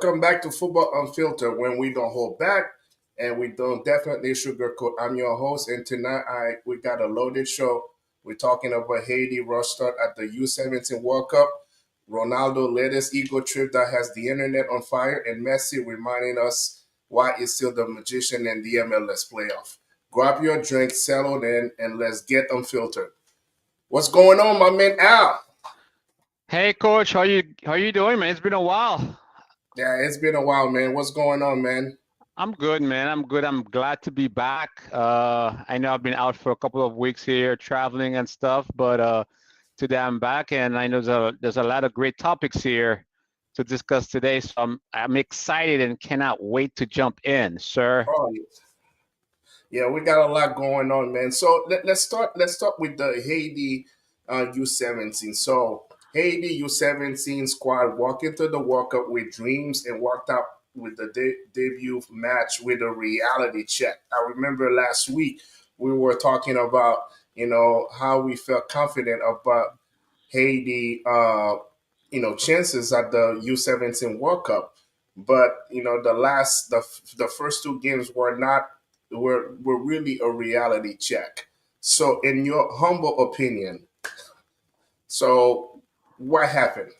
Welcome back to Football Unfiltered, when we don't hold back and we don't definitely sugarcoat. I'm your host, and tonight we got a loaded show. We're talking about Haiti roster at the U17 World Cup. Ronaldo latest ego trip that has the internet on fire, and Messi reminding us why he's still the magician in the MLS playoff. Grab your drink, settle in, and let's get unfiltered. What's going on, my man Al? Hey coach, how you doing, man? It's been a while. Yeah, it's been a while, man. What's going on, man? I'm good, man. I'm good. I'm glad to be back. I know I've been out for a couple of weeks here traveling and stuff, but today I'm back and I know there's a lot of great topics here to discuss today. So I'm excited and cannot wait to jump in, sir. Oh, yeah, we got a lot going on, man. So let's start. Let's start with the Haiti U17. So Haiti U17 squad walked into the World Cup with dreams and walked out with the debut match with a reality check. I remember last week we were talking about how we felt confident about Haiti chances at the U17 World Cup, but the first two games were really a reality check. So, in your humble opinion, so what happened?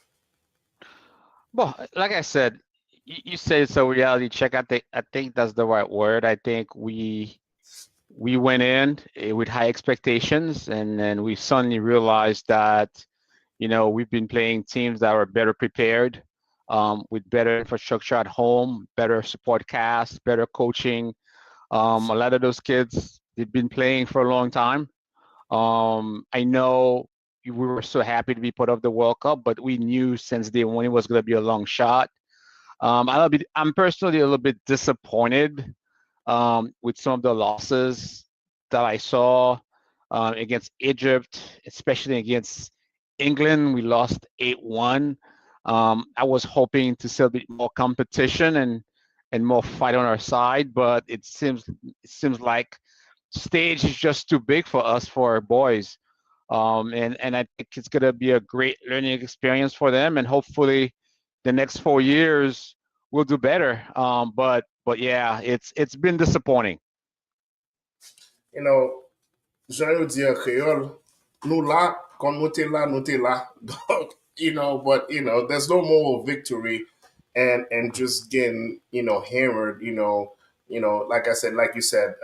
Well, like I said, you say it's a reality check. I think that's the right word. I think we went in with high expectations, and then we suddenly realized that we've been playing teams that are better prepared, with better infrastructure at home, better support cast, better coaching. A lot of those kids, they've been playing for a long time. I know we were so happy to be part of the World Cup, but we knew since day one it was going to be a long shot. I'm personally a little bit disappointed with some of the losses that I saw against Egypt, especially against England. We lost 8-1. I was hoping to see a bit more competition and more fight on our side, but it seems like stage is just too big for us, for our boys. And I think it's gonna be a great learning experience for them, and hopefully the next 4 years we'll do better. But yeah, it's been disappointing. You know, Jean dire Creole, nous là, comme nous t'es là. Donc, but there's no moral victory and just getting, hammered, like I said, like you said,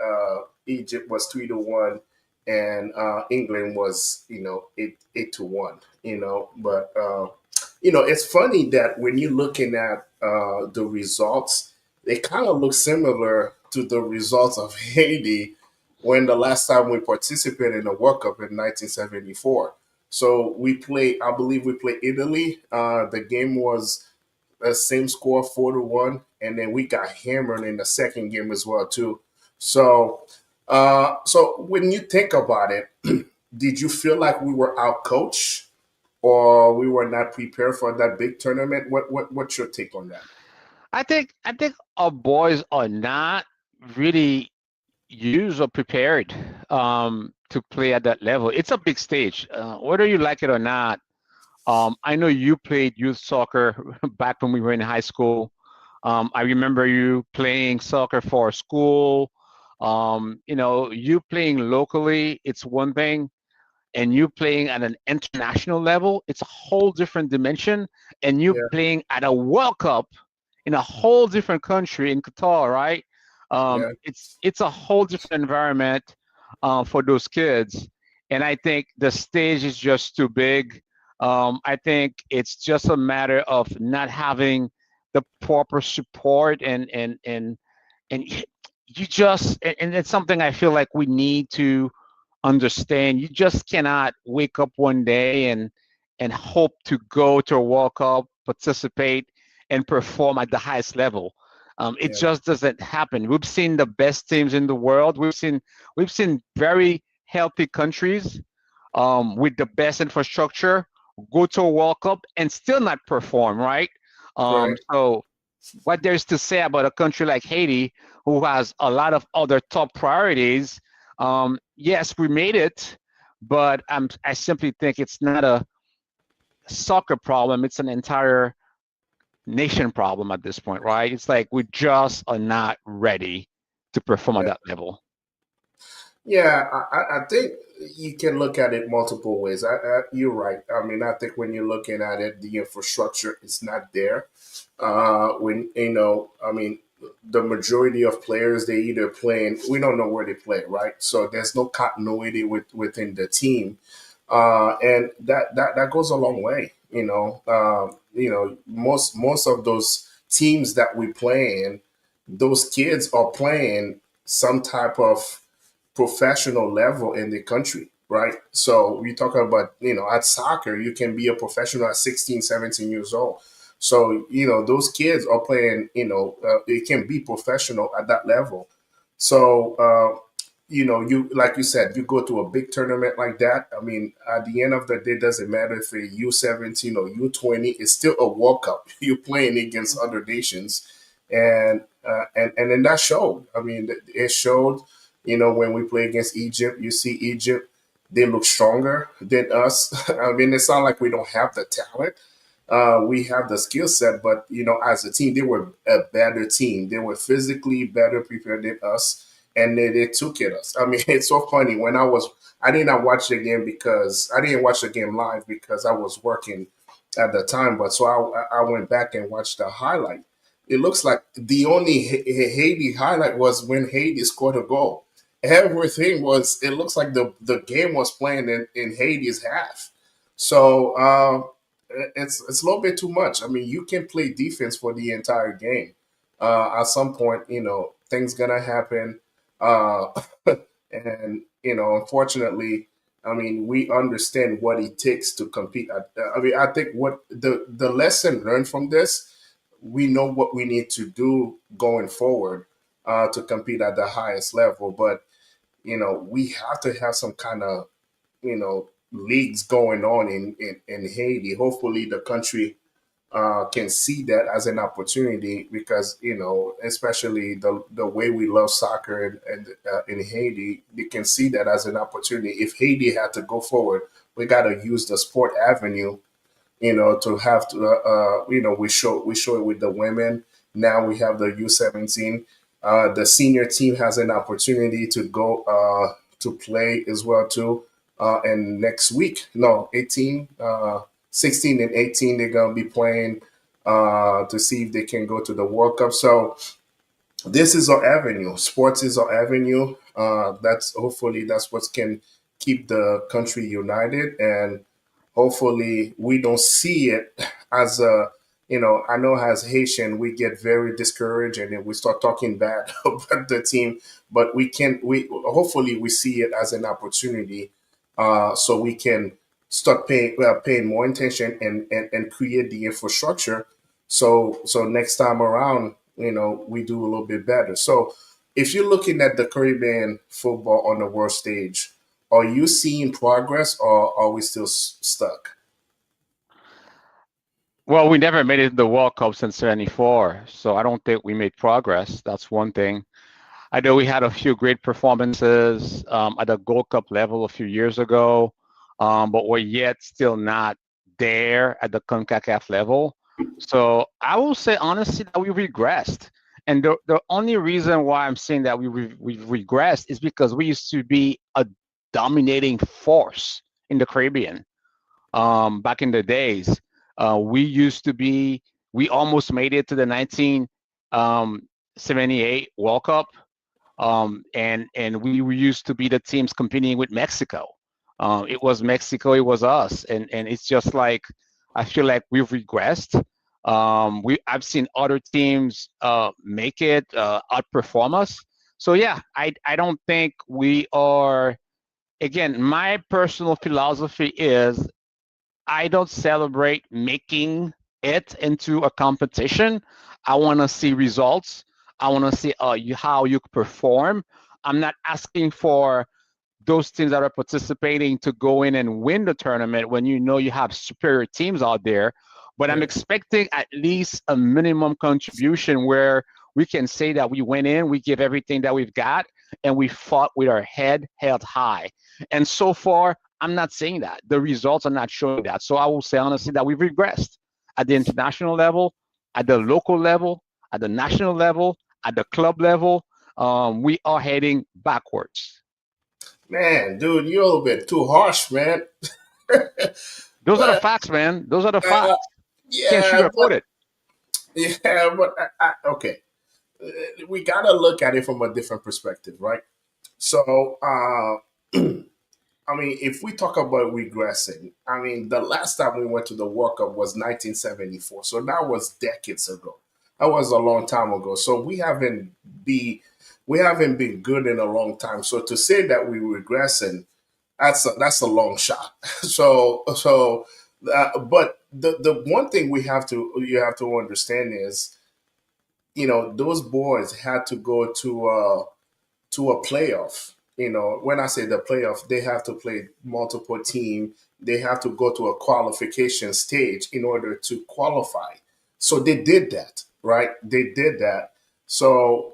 Egypt was 3-1 and England was, 8-1, but it's funny that when you're looking at the results, they kind of look similar to the results of Haiti when the last time we participated in a World Cup in 1974. So I believe we played Italy. The game was the same score, 4-1, and then we got hammered in the second game as well too. So, so when you think about it, did you feel like we were out coached or we were not prepared for that big tournament? What's your take on that? I think our boys are not really used or prepared to play at that level. It's a big stage, whether you like it or not. I know you played youth soccer back when we were in high school. I remember you playing soccer for school. You playing locally, it's one thing, and you playing at an international level, it's a whole different dimension. And you Yeah, playing at a World Cup in a whole different country in Qatar, right? yeah, It's a whole different environment for those kids, and I think the stage is just too big. I think it's just a matter of not having the proper support, and you just and it's something I feel like we need to understand. You just cannot wake up one day and hope to go to a World Cup, participate, and perform at the highest level. It yeah, just doesn't happen. We've seen the best teams in the world. We've seen very healthy countries with the best infrastructure go to a World Cup and still not perform, right? right. So what there's to say about a country like Haiti, who has a lot of other top priorities? Yes, we made it, but I simply think it's not a soccer problem. It's an entire nation problem at this point, right? It's like we just are not ready to perform at Yeah. that level. Yeah, I think you can look at it multiple ways. You're right. I mean, I think when you're looking at it, the infrastructure is not there. When I mean, the majority of players they either playing, we don't know where they play, right? So there's no continuity within the team, and that goes a long way. Most of those teams that we play in, those kids are playing some type of professional level in the country, right? So we talk about, at soccer, you can be a professional at 16, 17 years old. So, those kids are playing, they can be professional at that level. So, you like you said, you go to a big tournament like that. I mean, at the end of the day, it doesn't matter if you're U17 or U20. It's still a World Cup. You're playing against other nations, and then that showed. I mean, it showed. When we play against Egypt, you see Egypt, they look stronger than us. I mean, it's not like we don't have the talent. We have the skill set, but as a team, they were a better team. They were physically better prepared than us, and they took it us. I mean, it's so funny. I did not watch the game because I didn't watch the game live because I was working at the time. But so I went back and watched the highlight. It looks like the only Haiti highlight was when Haiti scored a goal. Everything was. It looks like the game was playing in Haiti's half. So it's a little bit too much. I mean, you can play defense for the entire game. At some point, things gonna happen, uh, and unfortunately, I mean, we understand what it takes to compete. I mean, I think what the lesson learned from this, we know what we need to do going forward to compete at the highest level. But we have to have some kind of leagues going on in Haiti. Hopefully, the country can see that as an opportunity because especially the way we love soccer in Haiti, they can see that as an opportunity. If Haiti had to go forward, we got to use the sport avenue, to have to, we show it with the women. Now we have the U17. The senior team has an opportunity to go to play as well too. And next week, no, 18, 16 and 18, they're gonna be playing to see if they can go to the World Cup. So this is our avenue. Sports is our avenue. That's hopefully that's what can keep the country united, and hopefully we don't see it as a I know as Haitian we get very discouraged and then we start talking bad about the team, but we hopefully we see it as an opportunity, so we can start paying more attention and create the infrastructure, so next time around we do a little bit better. So if you're looking at the Caribbean football on the world stage, are you seeing progress or are we still stuck? Well, we never made it to the World Cup since '74, so I don't think we made progress. That's one thing. I know we had a few great performances at the Gold Cup level a few years ago, but we're yet still not there at the CONCACAF level. So I will say honestly that we regressed. And the only reason why I'm saying that we've regressed is because we used to be a dominating force in the Caribbean back in the days. We used to be, we almost made it to the 1978 World Cup, and we used to be the teams competing with Mexico. It was Mexico, it was us, and it's just like I feel like we've regressed. I've seen other teams make it outperform us. So yeah, I don't think we are. Again, my personal philosophy is I don't celebrate making it into a competition. I want to see results. I want to see how you perform. I'm not asking for those teams that are participating to go in and win the tournament when you know you have superior teams out there. But I'm Yeah, expecting at least a minimum contribution where we can say that we went in, we give everything that we've got, and we fought with our head held high. And so far, I'm not saying that. The results are not showing that. So I will say honestly that we've regressed at the international level. at the local level, at the national level, at the club level, we are heading backwards. Man, dude, you're a little bit too harsh, man. Those are the But facts, man. Those are the uh, facts. Can't yeah, sugarcoat it. okay. We gotta look at it from a different perspective, right? So, I mean, if we talk about regressing, I mean, the last time we went to the World Cup was 1974. So that was decades ago. That was a long time ago. So be we haven't been good in a long time. So to say that we're regressing, that's a long shot. But the one thing you have to understand is, those boys had to go to a playoff. When I say the playoff, they have to play multiple team. They have to go to a qualification stage in order to qualify. So they did that, right? They did that. So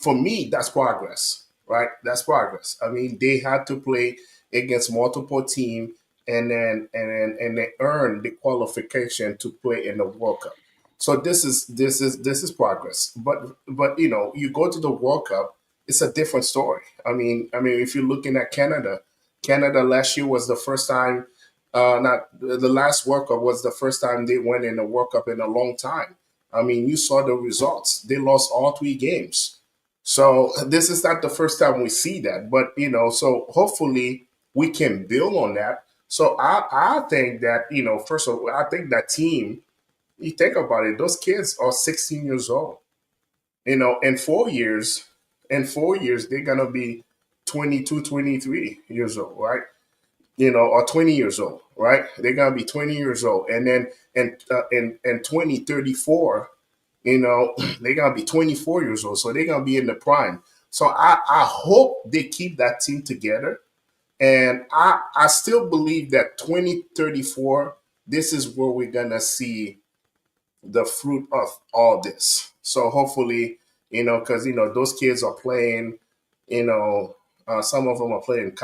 for me, that's progress, right? That's progress. I mean, they had to play against multiple team and they earned the qualification to play in the World Cup. So this is progress. But you go to the World Cup, it's a different story. I mean, if you're looking at Canada, Canada last year was the first time. Not the last World Cup was the first time they went in a World Cup in a long time. I mean, you saw the results. They lost all three games. So this is not the first time we see that. But so hopefully we can build on that. So I think that first of all, I think that team. You think about it; those kids are 16 years old. In 4 years, they're gonna be 22, 23 years old, right? Or 20 years old, right? They're gonna be 20 years old, and then in 2034, they're gonna be 24 years old, so they're gonna be in the prime. So I hope they keep that team together, and I still believe that 2034, this is where we're gonna see the fruit of all this. So hopefully, because those kids are playing, some of them are playing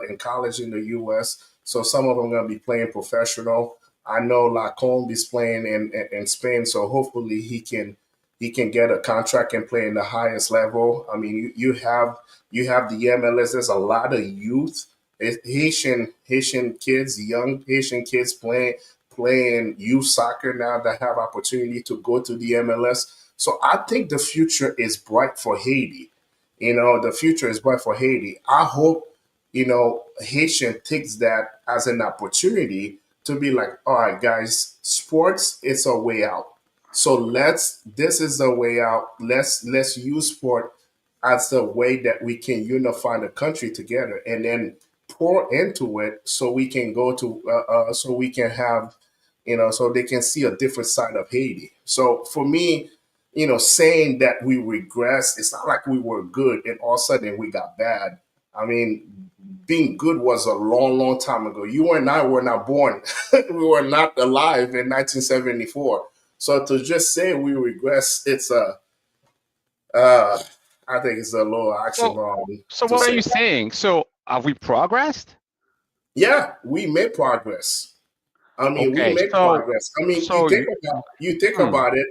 in college in the U.S. So some of them are gonna be playing professional. I know Lacombe is playing in Spain, so hopefully he can get a contract and play in the highest level. I mean, you have the MLS. There's a lot of youth, Haitian kids, young Haitian kids playing youth soccer now that have opportunity to go to the MLS. So I think the future is bright for Haiti. The future is bright for Haiti. I hope, Haitian takes that as an opportunity to be like, all right, guys, sports is a way out. So this is the way out. Let's use sport as the way that we can unify the country together, and then pour into it so we can go to so we can have so they can see a different side of Haiti. So for me, saying that we regress, it's not like we were good and all of a sudden we got bad. I mean, being good was a long, long time ago. You and I were not born. We were not alive in 1974. So to just say we regress, uh, I think it's a little So, oxymoron so to what are say you that. saying? So, have we progressed? Yeah, we made progress. I mean, we Okay, made so, progress. I mean, so you, you think hmm. about it.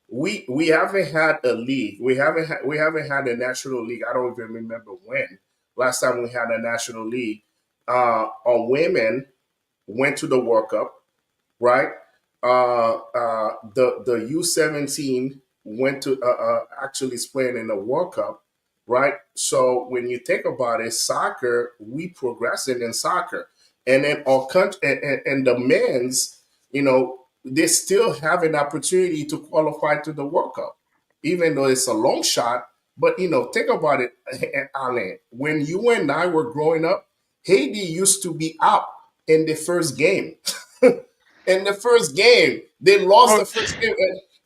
We haven't had a league. We haven't had a national league. I don't even remember when last time we had a national league. Our women went to the World Cup, right? The U17 went to actually is playing in the World Cup, right? So when you think about it, soccer, we progressing in soccer, and then our country and the men's, they still have an opportunity to qualify to the World Cup, even though it's a long shot. But think about it, Alain. When you and I were growing up, Haiti used to be out in the first game. In the first game. They lost Oh, the first game,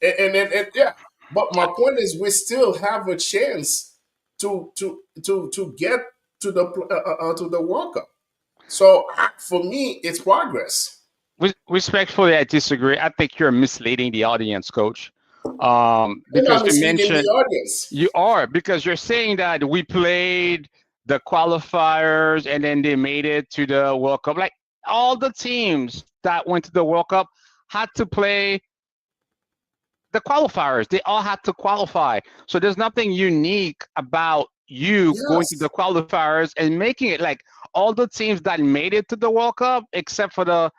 and yeah. But my point is, we still have a chance to get to the World Cup. So for me, it's progress. respectfully, I disagree. I think you're misleading the audience, coach. I'm Because not you misleading the mentioned audience. you are because you're saying that we played the qualifiers and then they made it to the World Cup. Like all the teams that went to the World Cup had to play the qualifiers. They all had to qualify. So there's nothing unique about you going to Yes. the qualifiers and making it. Like all the teams that made it to the World Cup, except for the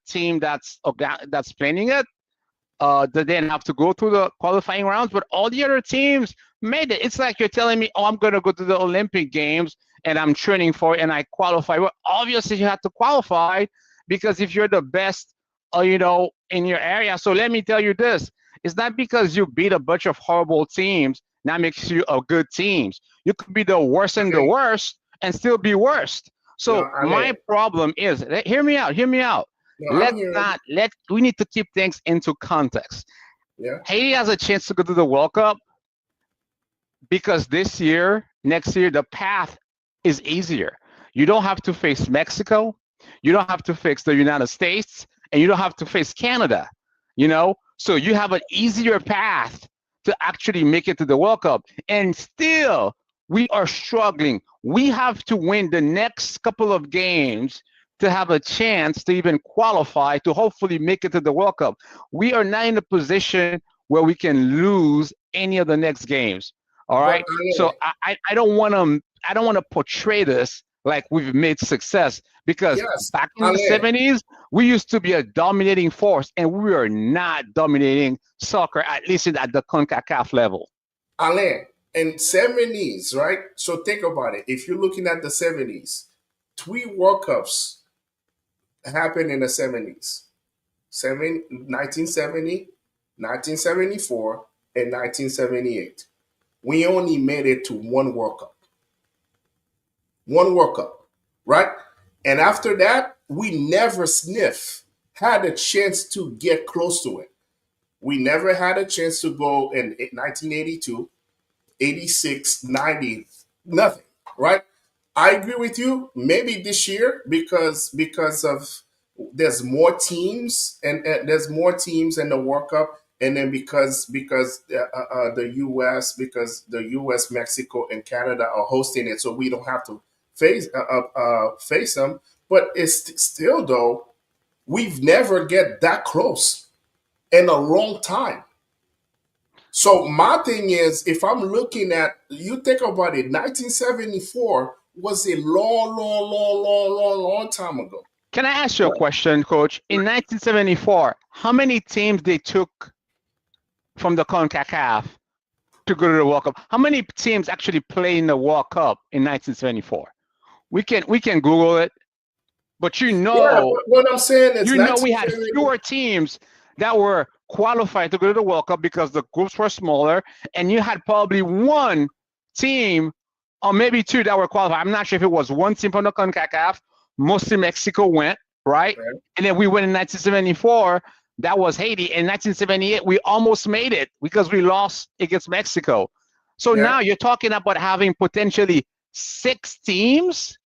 team that's planning it, they didn't have to go through the qualifying rounds, but all the other teams made it. It's like you're telling me, oh, I'm going to go to the Olympic Games and I'm training for it and I qualify. Well, obviously you have to qualify because if you're the best, in your area. So let me tell you this: it's not because you beat a bunch of horrible teams that makes you a good team. You could be the worst and the Okay. worst and still be worst. No, So my Ale. problem is, hear me out. Hear me out. No, I'm Let's hearing. not let we need to keep things into context. Yeah. Haiti has a chance to go to the World Cup because this year, next year, the path is easier. You don't have to face Mexico, you don't have to face the United States, and you don't have to face Canada. So you have an easier path to actually make it to the World Cup. And still, we are struggling. We have to win the next couple of games to have a chance to even qualify to hopefully make it to the World Cup. We are not in a position where we can lose any of the next games. All But right. So Ale, I don't want to portray this like we've made success because yes, back in the Ale, 70s we used to be a dominating force and we are not dominating soccer, at least at the CONCACAF level. Ale, in 70s, right? So think about it. If you're looking at the 70s, three World Cups happened in the 70s. 1970, 1974, and 1978. We only made it to one World Cup. One World Cup, right? And after that, we never had a chance to get close to it. We never had a chance to go in 1982, 86, 90, nothing, right? I agree with you. Maybe this year because of there's more teams and there's more teams in the World Cup, and then because the U.S. because the U.S., Mexico, and Canada are hosting it, so we don't have to face them. But it's still though we've never get that close in a long time. So my thing is, if I'm looking at you, think about it. 1974 was a long, long, long, long, long, long time ago. Can I ask you a Right. question, Coach? In 1974, how many teams they took from the CONCACAF to go to the World Cup? How many teams actually played in the World Cup in 1974? We can Google it, but Yeah, but what I'm saying is we had 1974. fewer teams that were qualified to go to the World Cup because the groups were smaller, and you had probably one team or maybe two that were qualified. I'm not sure if it was one team from the CONCACAF. Mostly Mexico went, right? Right? And then we went in 1974. That was Haiti. In 1978, we almost made it because we lost against Mexico. So Yeah, now you're talking about having potentially six teams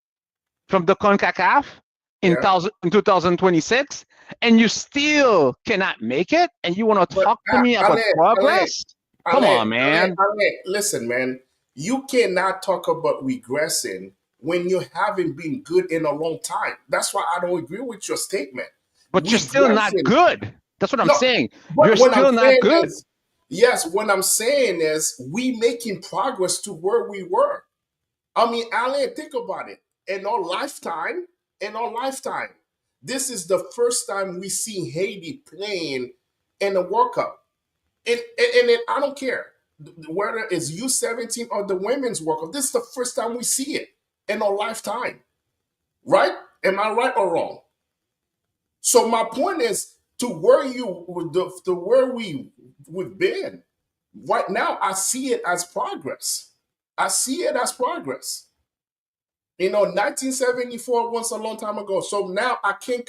from the CONCACAF yeah. in 2026, and you still cannot make it, and you want to But talk to me about Ale, progress? Come on, man. listen, man. You cannot talk about regressing when you haven't been good in a long time. That's why I don't agree with your statement. But you're still not Regressing. good. That's what I'm No, saying. You're but what I'm still not saying good. is, yes, what I'm saying is we making progress to where we were. I mean, Alan, think about it. In our lifetime, this is the first time we see Haiti playing in a World Cup. And I don't care whether it's U17 or the Women's World Cup. This is the first time we see it in our lifetime. Right? Am I right or wrong? So my point is to where we've been. Right now, I see it as progress. I see it as progress. 1974 was a long time ago. So now I can't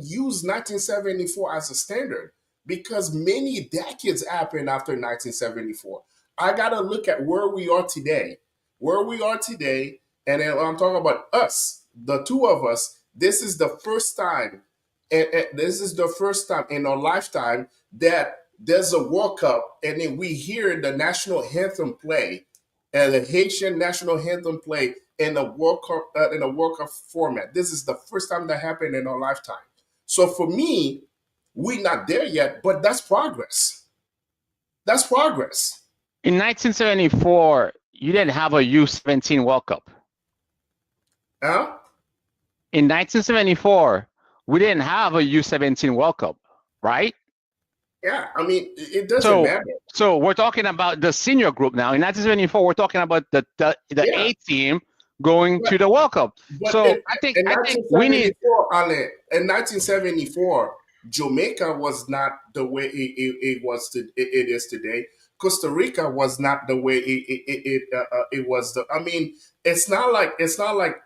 use 1974 as a standard because many decades happened after 1974. I got to look at where we are today. Where we are today, and then I'm talking about us, the two of us. This is the first time, and this is the first time in our lifetime that there's a World Cup, and then we hear the national anthem play, and the Haitian national anthem play in a World Cup format. This is the first time that happened in our lifetime. So for me, We not there yet, but that's progress. That's progress. In 1974, you didn't have a U17 World Cup. Huh? In 1974, we didn't have a U17 World Cup, right? Yeah, I mean, it doesn't So, matter. so we're talking about the senior group now. In 1974, we're talking about the Yeah, A team going but to the World Cup. but So I think we need. 1974, Ale, in 1974, Jamaica was not the way it is today. Costa Rica was not the way it was. I mean, it's not like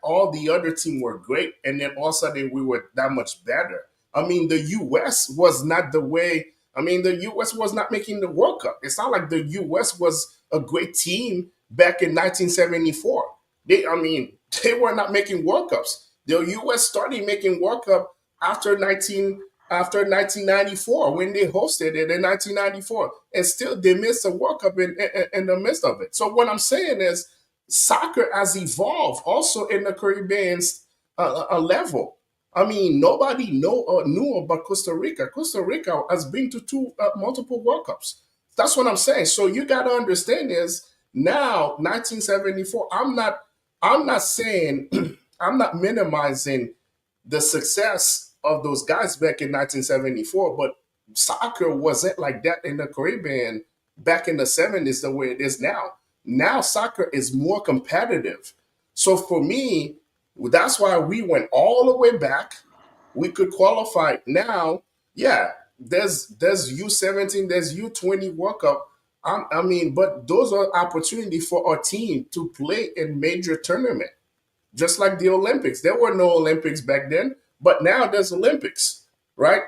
all the other team were great, and then all of a sudden we were that much better. I mean, the U.S. was not the way. I mean, the U.S. was not making the World Cup. It's not like the U.S. was a great team back in 1974. I mean, they were not making World Cups. The U.S. started making World Cup after 1994 when they hosted it in 1994, and still they missed a World Cup in the midst of it. So what I'm saying is, soccer has evolved also in the Caribbean level. I mean, nobody knew about Costa Rica. Costa Rica has been to two multiple World Cups. That's what I'm saying. So you got to understand is now 1974. I'm not saying I'm not minimizing the success of those guys back in 1974, but soccer wasn't like that in the Caribbean back in the 70s the way it is now. Now soccer is more competitive. So for me, that's why we went all the way back. We could qualify now. Yeah, there's U17, there's U20 World Cup. I mean, but those are opportunity for our team to play in major tournament, just like the Olympics. There were no Olympics back then, but now there's Olympics, right?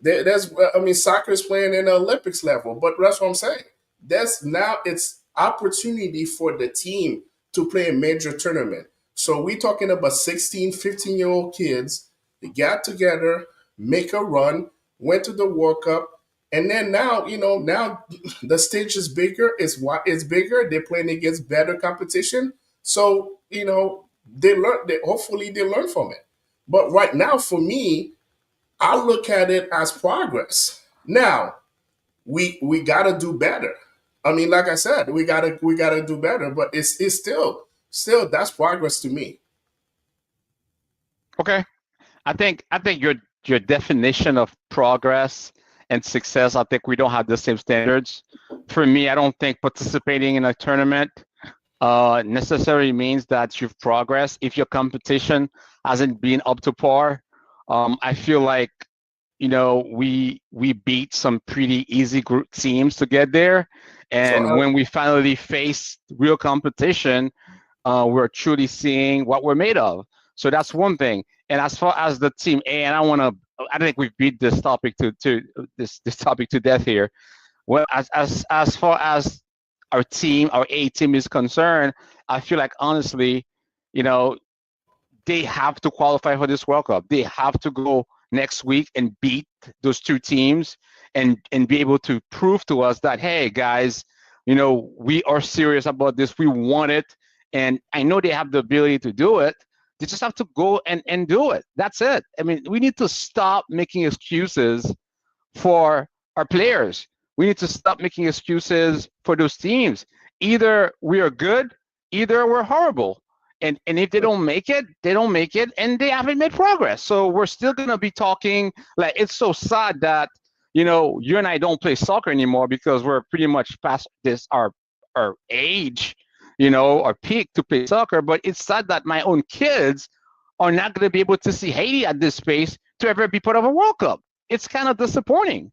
There's, I mean, soccer is playing in the Olympics level, but that's what I'm saying. That's now it's opportunity for the team to play a major tournament. So we're talking about 16, 15-year-old kids. They got together, make a run, went to the World Cup, and then now, now the stage is bigger. It's bigger. They're playing against better competition. So, they learn. Hopefully they learn from it. But right now, for me, I look at it as progress. Now we gotta do better. I mean, like I said, we gotta do better. But it's still that's progress to me. Okay, I think your definition of progress and success. I think we don't have the same standards. For me, I don't think participating in a tournament necessarily means that you've progressed. If your competition hasn't been up to par, I feel like we beat some pretty easy group teams to get there, So and when we finally face real competition, we're truly seeing what we're made of. So that's one thing. And as far as the team A, and I think we've beat this topic to this topic to death here. Well, as far as our A team is concerned, I feel like honestly, you know, they have to qualify for this World Cup. They have to go next week and beat those two teams and be able to prove to us that, hey guys, we are serious about this. We want it, and I know they have the ability to do it. They just have to go and do it. That's it. I mean, we need to stop making excuses for our players. We need to stop making excuses for those teams. Either we are good, either we're horrible. And if they don't make it, they don't make it, and they haven't made progress. So we're still gonna be talking. Like, it's so sad that you and I don't play soccer anymore because we're pretty much past this our age, our peak to play soccer. But it's sad that my own kids are not gonna be able to see Haiti at this pace to ever be part of a World Cup. It's kind of disappointing.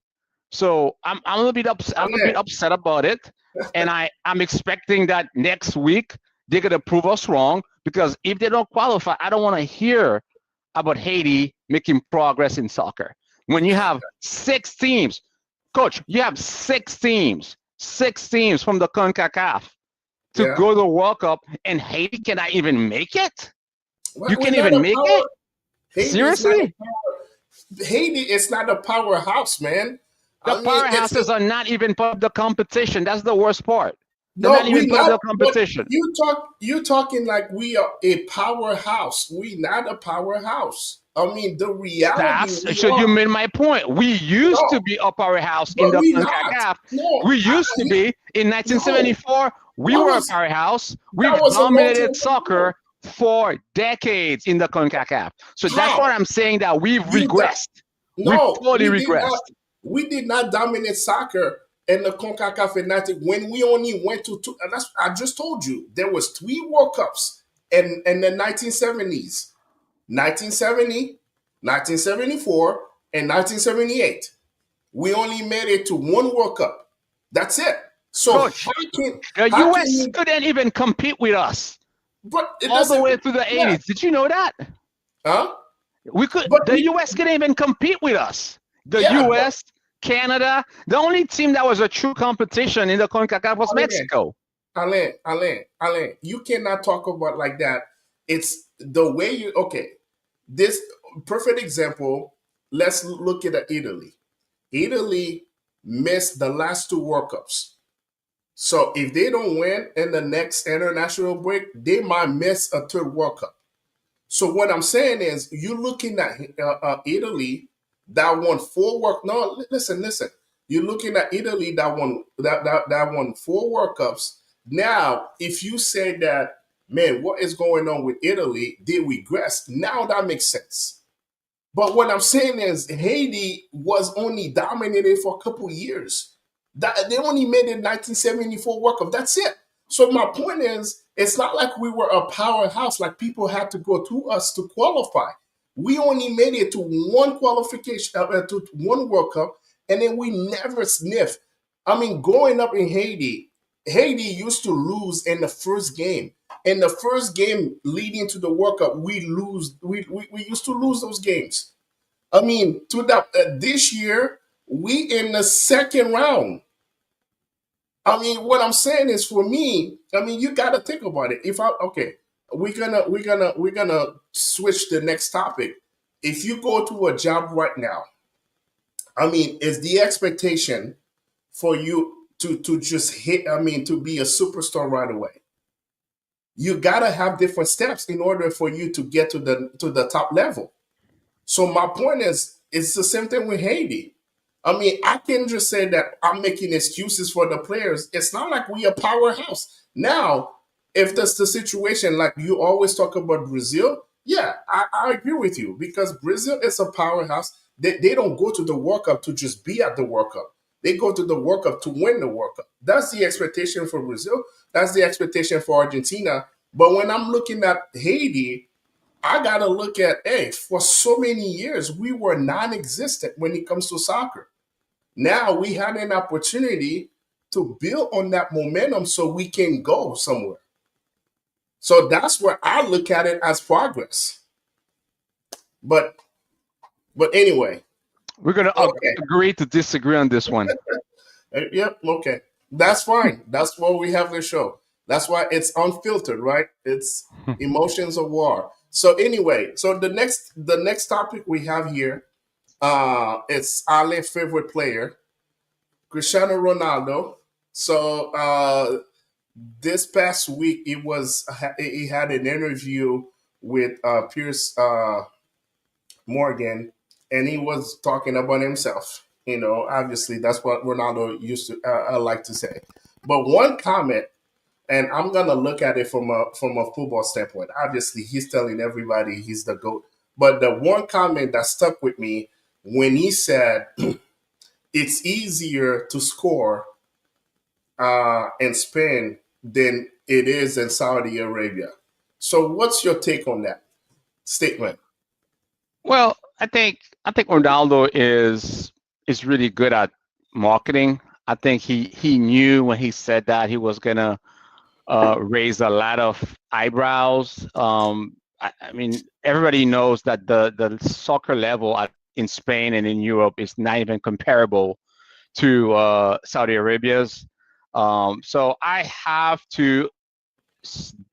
So I'm a little bit I'm a bit okay, upset about it, and I'm expecting that next week they're gonna prove us wrong, because if they don't qualify, I don't want to hear about Haiti making progress in soccer. When you have six teams, coach, you have six teams from the CONCACAF to yeah. go to the World Cup, and Haiti cannot even make it. You We're can't not even a make power. it. Haiti is not Seriously? Haiti is not a powerhouse, man. The I mean, powerhouses are not even part of the competition. That's the worst part. They're not No, even we part of not. the But competition. you talking like we are a powerhouse. We not a powerhouse. I mean, the reality That's we so you are. made my point. We used to No, be a powerhouse in but the we not. CONCACAF. No, We used to be in no. 1974. We That were a was powerhouse. that We've was a long dominated time ago. soccer for decades in the CONCACAF. So that's what How I'm saying that we've you that? regressed. We've No, totally we did not. regressed. We did not dominate soccer in the CONCACAF Fnatic when we only went to two. And that's I just told you there was 3 World Cups in the 1970s, 1970, 1974, and 1978. We only made it to one World Cup. That's it. So Coach, the how can US you? couldn't even compete with us But it all the doesn't. way through the Yeah, 80s. Did you know that? huh? But The US couldn't even compete with us. The yeah, but US, Canada, the only team that was a true competition in the CONCACAF was Alain, Mexico. Alain, you cannot talk about like that. It's the way you. Okay, this perfect example. Let's look at Italy. Italy missed the last 2 World Cups. So if they don't win in the next international break, they might miss a third World Cup. So what I'm saying is, you're looking at Italy that won 4 work. No, listen. You're looking at Italy that won 4 World Cups. Now, if you say that, man, what is going on with Italy? They regressed. Now that makes sense. But what I'm saying is Haiti was only dominated for a couple years. That they only made it 1974 World Cup. That's it. So my point is, it's not like we were a powerhouse, like people had to go through us to qualify. We only made it to one qualification, to one World Cup, and then we never sniffed. I mean, growing up in Haiti, Haiti used to lose in the first game. In the first game leading to the World Cup, we lose. We used to lose those games. I mean, to that this year we in the second round. I mean, what I'm saying is, for me, I mean, you got to think about it. If I okay, we're gonna switch the next topic. If you go to a job right now, I mean, is the expectation for you to just hit? I mean, to be a superstar right away? You gotta have different steps in order for you to get to the top level. So my point is, it's the same thing with Haiti. I mean, I can just say that I'm making excuses for the players. It's not like we a powerhouse. Now, if that's the situation, like you always talk about Brazil, yeah, I agree with you, because Brazil is a powerhouse. They don't go to the World Cup to just be at the World Cup. They go to the World Cup to win the World Cup. That's the expectation for Brazil. That's the expectation for Argentina. But when I'm looking at Haiti, I gotta look at, hey, for so many years we were non-existent when it comes to soccer. Now we had an opportunity to build on that momentum so we can go somewhere. So that's where I look at it as progress. But anyway, We're going to okay. agree to disagree on this one. Yep, okay. That's fine. That's why we have the show. That's why it's unfiltered, right? It's emotions of war. So anyway, so the next topic we have here, it's Ali's favorite player, Cristiano Ronaldo. So this past week, he had an interview with Pierce Morgan, and he was talking about himself. Obviously that's what Ronaldo used to like to say. But one comment, and I'm gonna look at it from a football standpoint. Obviously, he's telling everybody he's the GOAT. But the one comment that stuck with me, when he said it's easier to score in Spain than it is in Saudi Arabia. So, what's your take on that statement? Well, I think Ronaldo is really good at marketing. I think he knew when he said that he was gonna raise a lot of eyebrows. I mean, everybody knows that the soccer level in Spain and in Europe is not even comparable to Saudi Arabia's. So I have to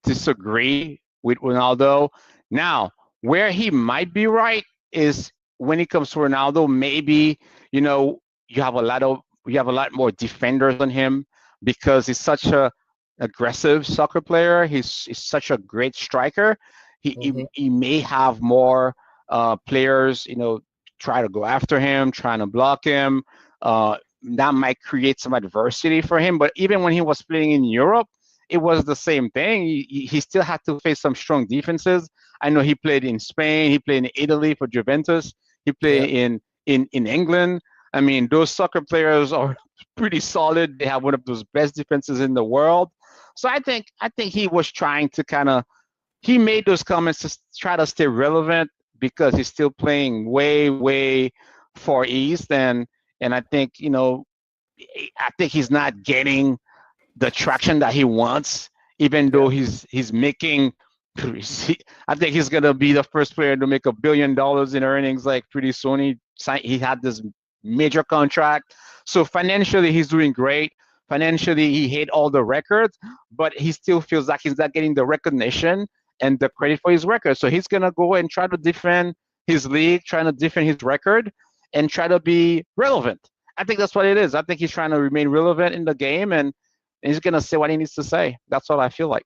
disagree with Ronaldo. Now, where he might be right is when it comes to Ronaldo, maybe you know you have a lot more defenders on him because he's such a aggressive soccer player. He's such a great striker. He he, Hmm. he may have more players, try to go after him, trying to block him. That might create some adversity for him. But even when he was playing in Europe, it was the same thing. He still had to face some strong defenses. I know he played in Spain. He played in Italy for Juventus. He Yeah. played in England. I mean, those soccer players are pretty solid. They have one of those best defenses in the world. So I think he was trying to kind of he made those comments to try to stay relevant because he's still playing way far east, and I think he's not getting the traction that he wants, even Yeah. though he's making. I think he's gonna be the first player to make $1 billion in earnings like pretty soon. He had this major contract, so financially he's doing great. Financially, he hit all the records, but he still feels like he's not getting the recognition and the credit for his record. So he's gonna go and try to defend his league, trying to defend his record, and try to be relevant. I think that's what it is. I think he's trying to remain relevant in the game, and he's gonna say what he needs to say. That's what I feel like.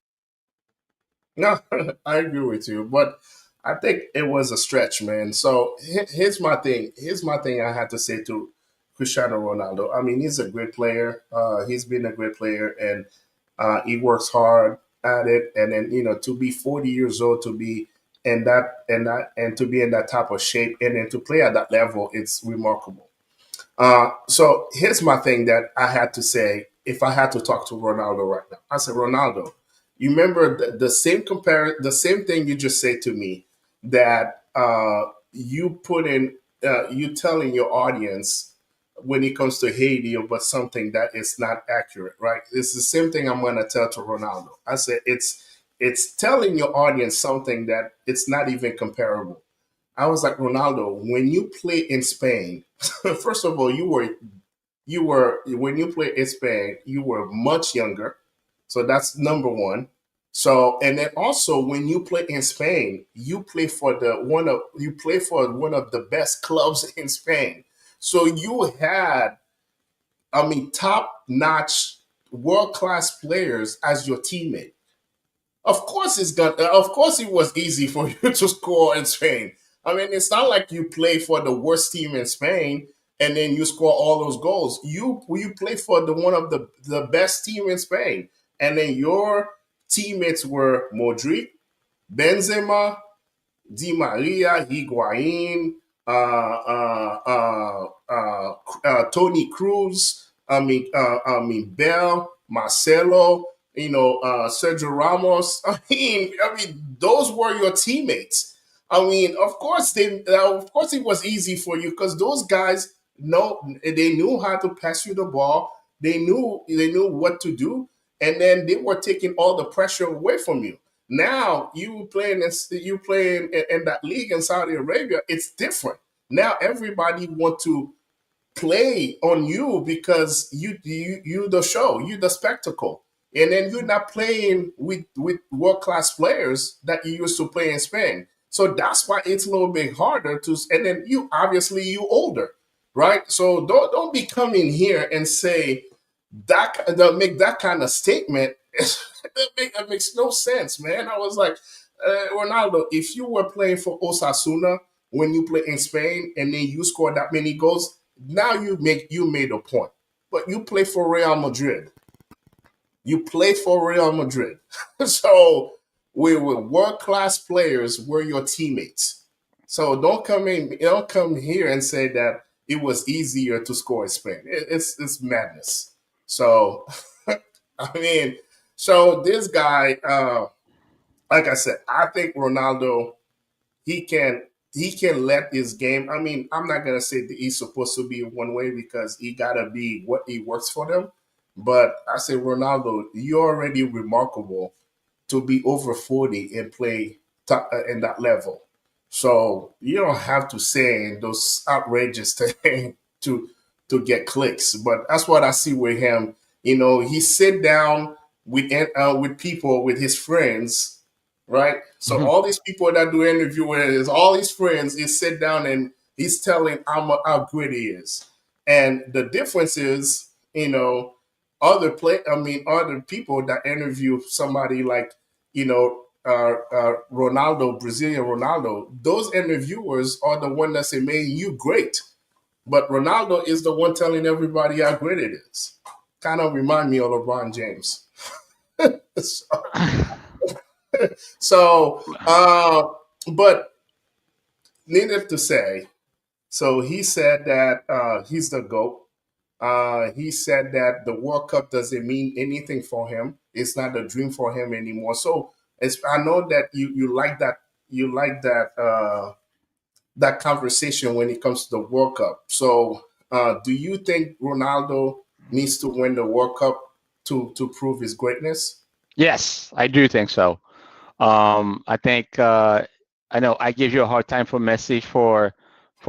No, I agree with you, but I think it was a stretch, man. So here's my thing. Here's my thing. I had to say to Cristiano Ronaldo. I mean, he's a great player. He's been a great player, and he works hard at it. And then to be 40 years old, to be and to be in that type of shape, and then to play at that level, it's remarkable. So here's my thing that I had to say if I had to talk to Ronaldo right now. I said, Ronaldo, you remember the same thing you just said to me that you put in, you telling your audience when it comes to Haiti about something that is not accurate, right? It's the same thing I'm going to tell to Ronaldo. I said it's telling your audience something that it's not even comparable. I was like, Ronaldo, when you play in Spain, first of all, you were when you play in Spain, you were much younger. So that's number one. So and then also when you play in Spain, you play for one of the best clubs in Spain. So you had, I mean, top notch world class players as your teammate. Of course, it was easy for you to score in Spain. I mean, it's not like you play for the worst team in Spain and then you score all those goals. You play for the one of the best team in Spain, and then your teammates were Modric, Benzema, Di Maria, Higuain, Tony Cruz. Bell, Marcelo. Sergio Ramos. Those were your teammates. I mean, of course, it was easy for you because those guys know they knew how to pass you the ball. They knew what to do, and then they were taking all the pressure away from you. Now you playing in that league in Saudi Arabia. It's different. Now everybody want to play on you because you the show, you the spectacle, and then you're not playing with world class players that you used to play in Spain. So that's why it's a little bit harder to. And then you older, right? So don't be coming here and say make that kind of statement. It makes no sense, man. I was like, Ronaldo, if you were playing for Osasuna when you play in Spain and then you score that many goals, now you made a point. But you play for Real Madrid. You play for Real Madrid. So we were world class players, were your teammates. So don't come here and say that it was easier to score in Spain. It's madness. So I mean, so this guy, like I said, I think Ronaldo he can he can let his game. I mean, I'm not gonna say that he's supposed to be one way because he gotta be what he works for them. But I say, Ronaldo, you're already remarkable to be over 40 and play in that level. So you don't have to say those outrageous things to get clicks. But that's what I see with him. He sit down with people, with his friends, right? So Mhm. all these people that do interview with is all his friends. He sit down and he's telling how good he is. And the difference is, other people that interview somebody like, Ronaldo, Brazilian Ronaldo. Those interviewers are the one that say, "Man, you great," but Ronaldo is the one telling everybody how great it is. Kind of remind me of LeBron James. so, so but needless to say, so he said that he's the GOAT. He said that the World Cup doesn't mean anything for him. It's not a dream for him anymore. So I know that you like that, that conversation when it comes to the World Cup. So do you think Ronaldo needs to win the World Cup to prove his greatness? Yes, I do think so. I think I know I gave you a hard time for Messi for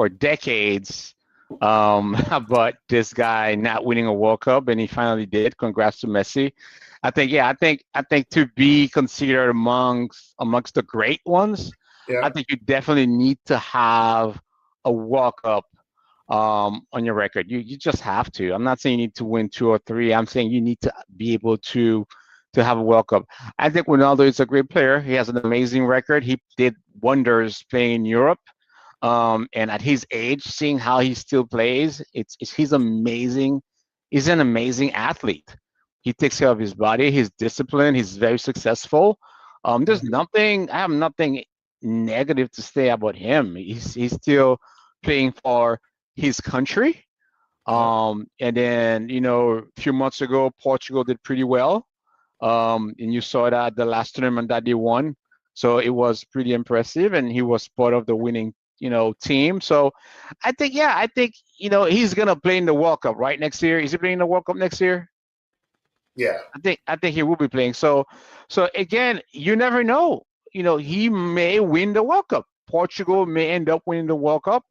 decades, but this guy not winning a World Cup, and he finally did. Congrats to Messi. I think yeah, I think to be considered amongst the great ones, I Yeah, think you definitely need to have a World Cup on your record. You just have to. I'm not saying you need to win two or three. I'm saying you need to be able to have a World Cup. I think Ronaldo is a great player. He has an amazing record. He did wonders playing in Europe. And at his age, seeing how he still plays, he's amazing. He's an amazing athlete. He takes care of his body. He's disciplined. He's very successful. There's mhm, nothing. I have nothing negative to say about him. He's still playing for his country. yeah, And then a few months ago, Portugal did pretty well, and you saw that the last tournament that they won. So it was pretty impressive, and he was part of the winning, team. So I think he's gonna play in the World Cup right next year. Is he playing the World Cup next year? yeah, I think he will be playing. So again, you never know. He may win the World Cup. Portugal may end up winning the World Cup,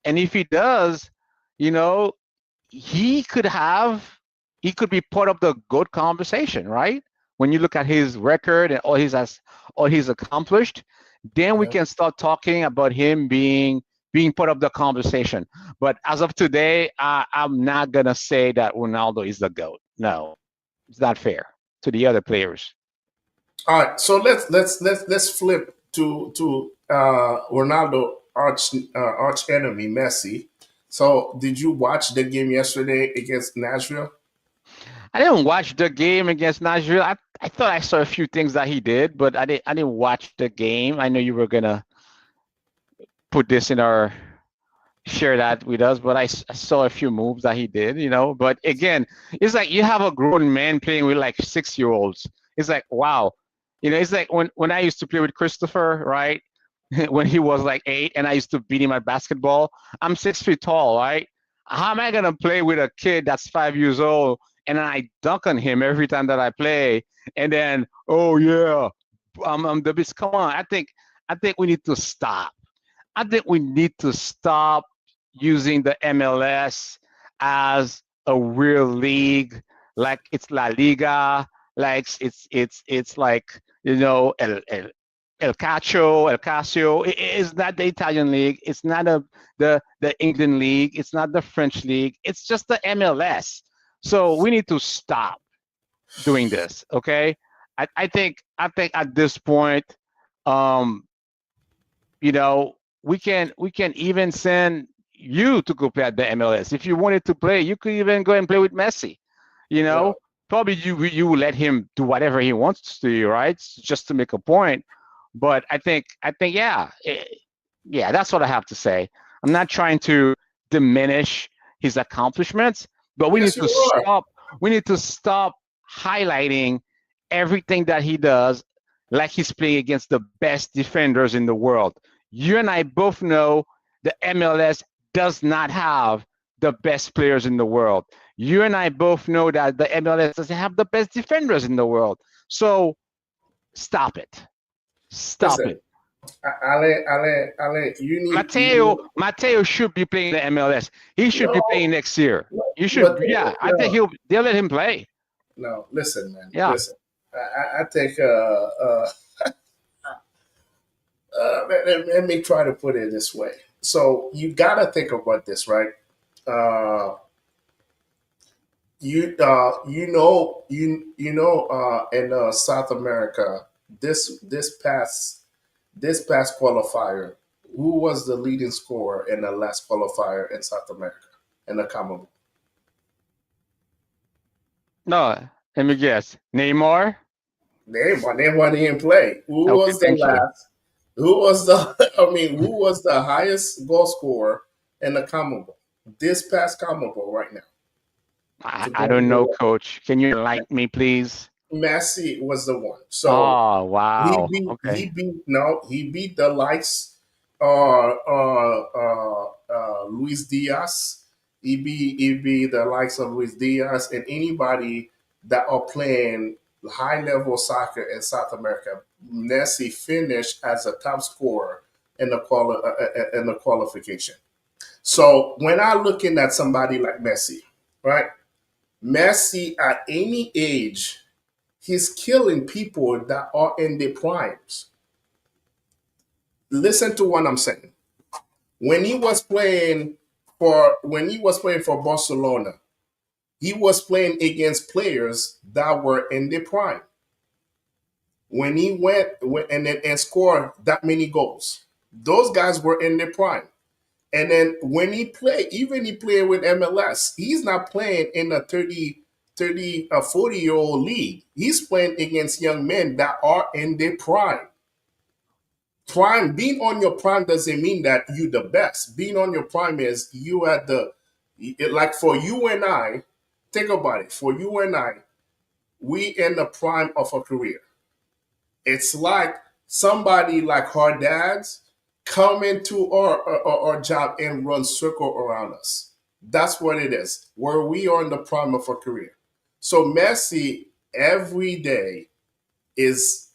and if he does, you know, he could have he could be part of the good conversation, right? When you look at his record and all he's accomplished, then we yeah. can start talking about him being part of the conversation. But as of today, I'm not gonna say that Ronaldo is the GOAT. No, it's not fair to the other players. All right, so let's flip to Ronaldo arch enemy Messi. So did you watch the game yesterday against Nashville? I didn't watch the game against Nashville. I thought I saw a few things that he did, but I didn't watch the game. I know you were gonna put this in our share that with us, but I saw a few moves that he did. But again, it's like you have a grown man playing with like 6 year olds. It's like, wow. It's like when I used to play with Christopher, right? When he was like 8 and I used to beat him at basketball. I'm 6 feet tall, right? How am I going to play with a kid that's 5 years old and I dunk on him every time that I play? And then, oh, yeah, I'm the best. Come on. I think we need to stop. I think we need to stop using the MLS as a real league, like it's La Liga, like it's like El Casio. It is not the Italian league. It's not the England league. It's not the French league. It's just the MLS. So we need to stop doing this. Okay. I think at this point, um, we can even send you to go play at the MLS. If you wanted to play, you could even go and play with Messi. You Yeah. know, Probably you will let him do whatever he wants to you, right? Just to make a point. But I think yeah, that's what I have to say. I'm not trying to diminish his accomplishments, but we need Yes, you to are. stop. We need to stop highlighting everything that he does like he's playing against the best defenders in the world. You and I both know the MLS does not have the best players in the world. You and I both know that the MLS doesn't have the best defenders in the world. So stop it. Stop Listen, it. Ale, Mateo Mateo should be playing the MLS. He should be no, playing next year. You should, but yeah. I think no, they'll let him play. no. Listen, man. Yeah. Listen. I think let me try to put it this way. So you gotta think about this, right? Uh, in South America, this this past this past qualifier, who was the leading scorer in the last qualifier in South America in the Commonwealth? No, let me guess. Neymar? They didn't play. Who Okay, was the thank you. last? Who was the? I mean, who was the highest goal scorer in the Commonwealth this past Commonwealth right now I, to I go to don't the know, World? coach. Can you enlighten me, please? Messi was the one. So Oh, wow. he Okay. beat no he beat the likes Luis Diaz. He beat the likes of Luis Diaz and anybody that are playing high level soccer in South America. Messi finished as a top scorer in the qualification. So when I looking at somebody like Messi, right? Messi at any age, he's killing people that are in their primes. Listen to what I'm saying. When he was playing for Barcelona, he was playing against players that were in their prime. When he went and scored that many goals, those guys were in their prime. And then when he played, even he played with MLS, he's not playing in a 40-year-old league. He's playing against young men that are in their prime. Prime, being on your prime doesn't mean that you the best. Being on your prime is you at the, like for you and I, think about it. For you and I, we in the prime of a career. It's like somebody like our dads come into our job and run circle around us. That's what it is. Where we are in the prime of our career. So Messi every day is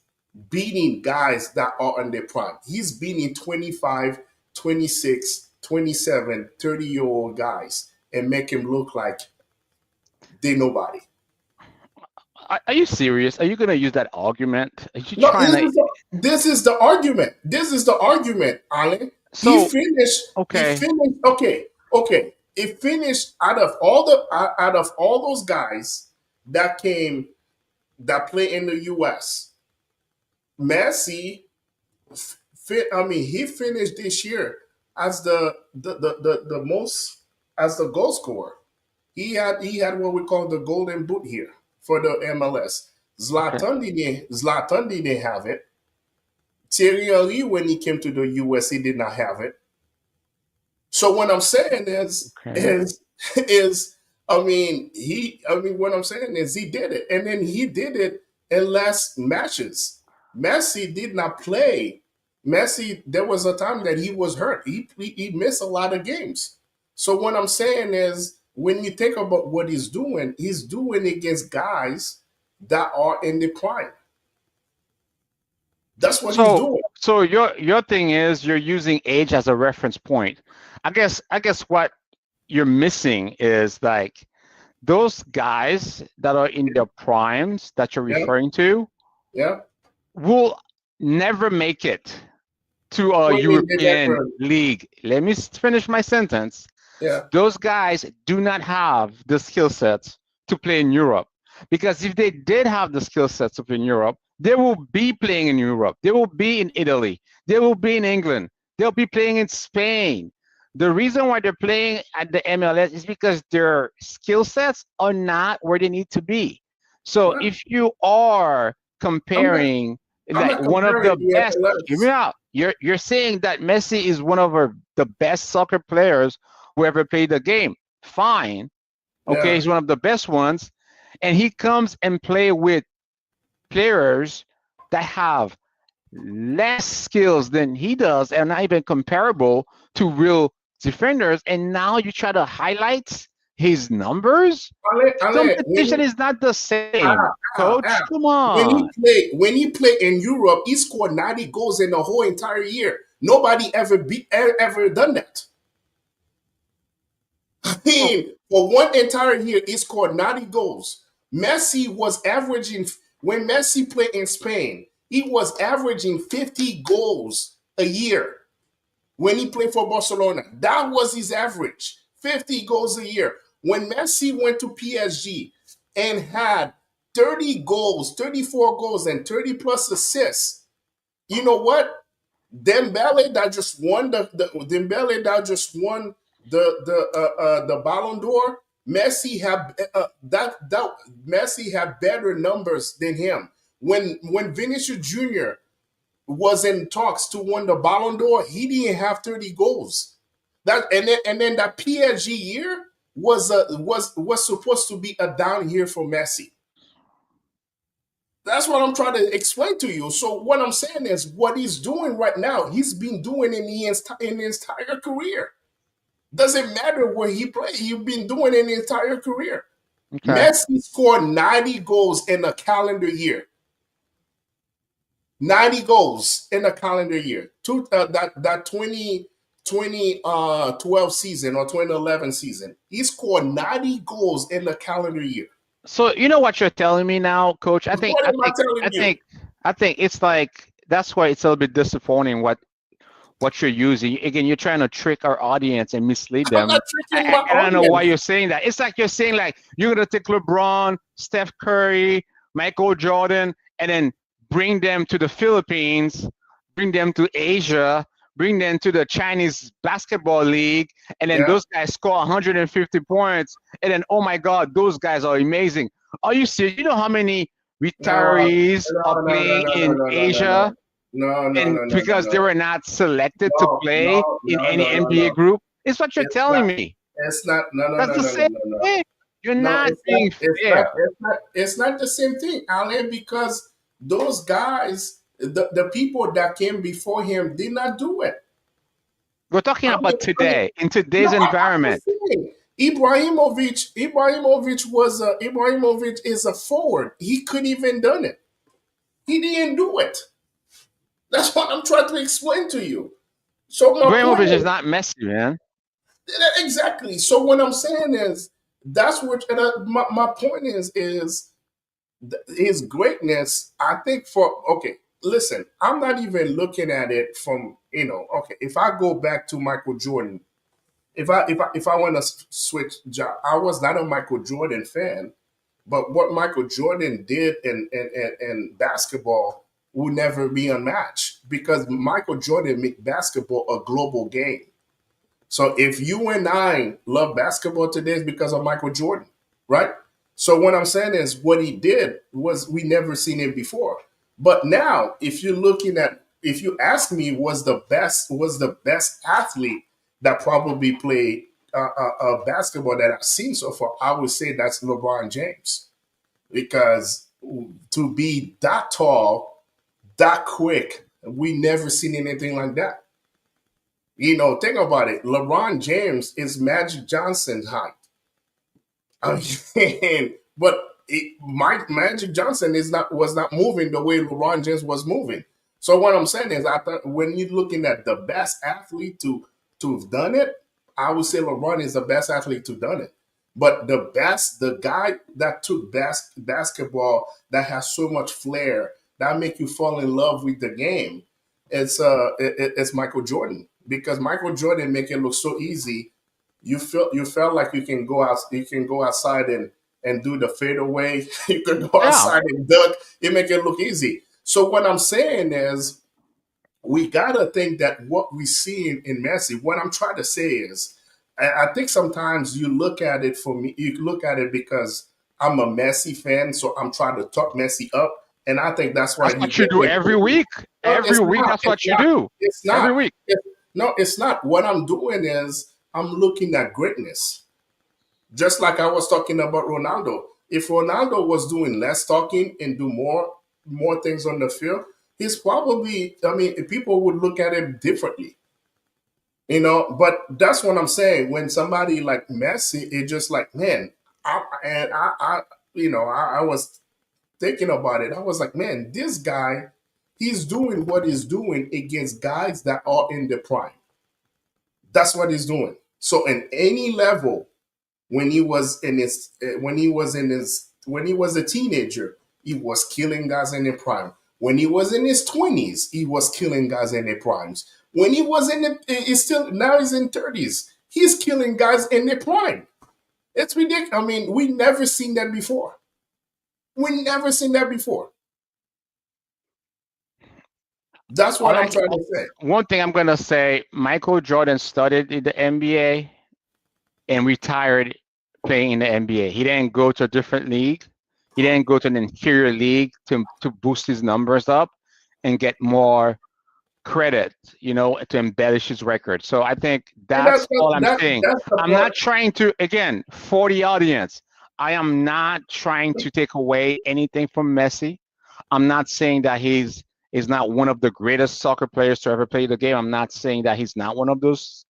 beating guys that are on their prime. He's beating 25, 26, 27, 30-year old guys and make him look like they nobody. Are you serious? Are you going to use that argument? Are you No, trying to? this is the argument. This is the argument, Alan. He So, finished. He okay. finished. Okay, okay. He finished out of all those guys that came that play in the U.S. Messi, he finished this year as the most as the goal scorer. He had what we call the golden boot here for the MLS. Okay. Zlatan didn't have it. Thierry Henry, when he came to the US, he did not have it. So what I'm saying is, Okay. is what I'm saying is he did it, and then he did it in last matches. Messi did not play. Messi, there was a time that he was hurt. He missed a lot of games. So what I'm saying is, when you think about what he's doing against guys that are in the prime. That's what he's So, doing. so your thing is you're using age as a reference point. I guess what you're missing is like those guys that are in their primes that you're Yeah, referring to yeah. will never make it to a What do you mean they European never? league. Let me finish my sentence. Yeah. Those guys do not have the skill sets to play in Europe. Because if they did have the skill sets to play in Europe, they will be playing in Europe. They will be in Italy. They will be in England. They'll be playing in Spain. The reason why they're playing at the MLS is because their skill sets are not where they need to be. So Yeah. if you are I'm not. comparing I'm like not one of comparing the the best, hear me MLS. out. You're saying that Messi is one of the best soccer players who ever played the game. Fine. Okay, Yeah. he's one of the best ones. And he comes and play with players that have less skills than he does and not even comparable to real defenders. And now you try to highlight his numbers? The Ale, competition is not the same, ah, coach. Come when on. he played in Europe, he scored 90 goals in the whole entire year. Nobody ever done that. I So, mean, for one entire year, he scored 90 goals. Messi was averaging when Messi played in Spain, he was averaging 50 goals a year. When he played for Barcelona. That was his average, 50 goals a year. When Messi went to PSG and had 30 goals, 34 goals, and 30 plus assists, you know what? Dembele that just won Dembele that just won the Ballon d'Or. Messi had Messi had better numbers than him. When Vinicius Jr. was in talks to win the Ballon d'Or, he didn't have 30 goals. And then that PSG year was supposed to be a down year for Messi. That's what I'm trying to explain to you. So what I'm saying is, what he's doing right now, he's been doing in his entire career. Doesn't matter where he played, he's been doing in his entire career. Okay. Messi scored 90 goals in a calendar year. 90 goals in a calendar year. That 2012 season or 2011 season, he scored 90 goals in a calendar year. So you know what you're telling me now, Coach. I think What I am I think telling I you? think I think it's like that's why it's a little bit disappointing what you're using. Again, you're trying to trick our audience and mislead I'm them. not tricking my I don't know why audience. you're saying that. It's like you're saying like you're gonna take LeBron, Steph Curry, Michael Jordan, and then bring them to the Philippines, bring them to Asia, bring them to the Chinese basketball league, and then Yeah. those guys score 150 points, and then oh my God, those guys are amazing. Are you serious? You know how many No, retirees no, are no, no, playing no, no, in no, no, no, Asia, no. No, no, and no, no, no, because they no. were not selected to No, play no, in no, any no, no, NBA no. group, it's what you're It's telling not. me. It's not. No, no, That's no, the no, no, same no, no. thing. You're No, not it's not. being It's not. fair. It's not. It's not the same thing, Alan. Because those guys, the people that came before him, did not do it. We're talking about I mean, today, in no, today's I'm environment. just saying. Ibrahimovic is a forward. He couldn't even done it. He didn't do it. That's what I'm trying to explain to you. So my point Ibrahimovic is is not Messi, man. exactly. So what I'm saying is that's what my point is his greatness. I think for okay, listen, I'm not even looking at it from okay. If I go back to Michael Jordan, if I want to switch job, I was not a Michael Jordan fan, but what Michael Jordan did in basketball will never be unmatched because Michael Jordan made basketball a global game. So if you and I love basketball today, it's because of Michael Jordan, right? So what I'm saying is what he did was we never seen it before. But now, if you ask me, was the best athlete that probably played basketball that I've seen so far, I would say that's LeBron James because to be that tall, that quick, we never seen anything like that. Think about it. LeBron James is Magic Johnson's height. I mean, but Mike Magic Johnson was not moving the way LeBron James was moving. So what I'm saying is, I thought when you're looking at the best athlete to have done it, I would say LeBron is the best athlete to done it. But the guy that took basketball that has so much flair that make you fall in love with the game, it's Michael Jordan because Michael Jordan make it look so easy. You felt like you can go outside and do the fadeaway. You can go Yeah. outside and dunk. It make it look easy. So what I'm saying is we gotta think that what we see in Messi. What I'm trying to say is, I think sometimes you look at it for me. You look at it because I'm a Messi fan, so I'm trying to talk Messi up, and I think that's why That's you what you get do me. every week. No, Every it's week, not. that's It's what you not. do. It's Every not. week. No, it's not. What I'm doing is I'm looking at greatness. Just like I was talking about Ronaldo. If Ronaldo was doing less talking and do more things on the field, he's probably. I mean, people would look at him differently. But that's what I'm saying. When somebody like Messi, it's just like, man, I was thinking about it. I was like, man, this guy, he's doing what he's doing against guys that are in the prime. That's what he's doing. So in any level, when he was a teenager, he was killing guys in their prime. When he was in his 20s, he was killing guys in their primes. When he was he's still now he's in 30s. He's killing guys in their prime. It's ridiculous. I mean, we never seen that before. We never seen that before. That's All what I I'm trying to say. One thing I'm gonna say, Michael Jordan started in the NBA and retired playing in the NBA. He didn't go to a different league. He didn't go to an inferior league to boost his numbers up and get more credit, to embellish his record. So I think And that's all I'm that saying. that's the I'm part. not trying to, again, for the audience, I am not trying to take away anything from Messi. I'm not saying that he's not one of the greatest soccer players to ever play the game. I'm not saying that he's not one of those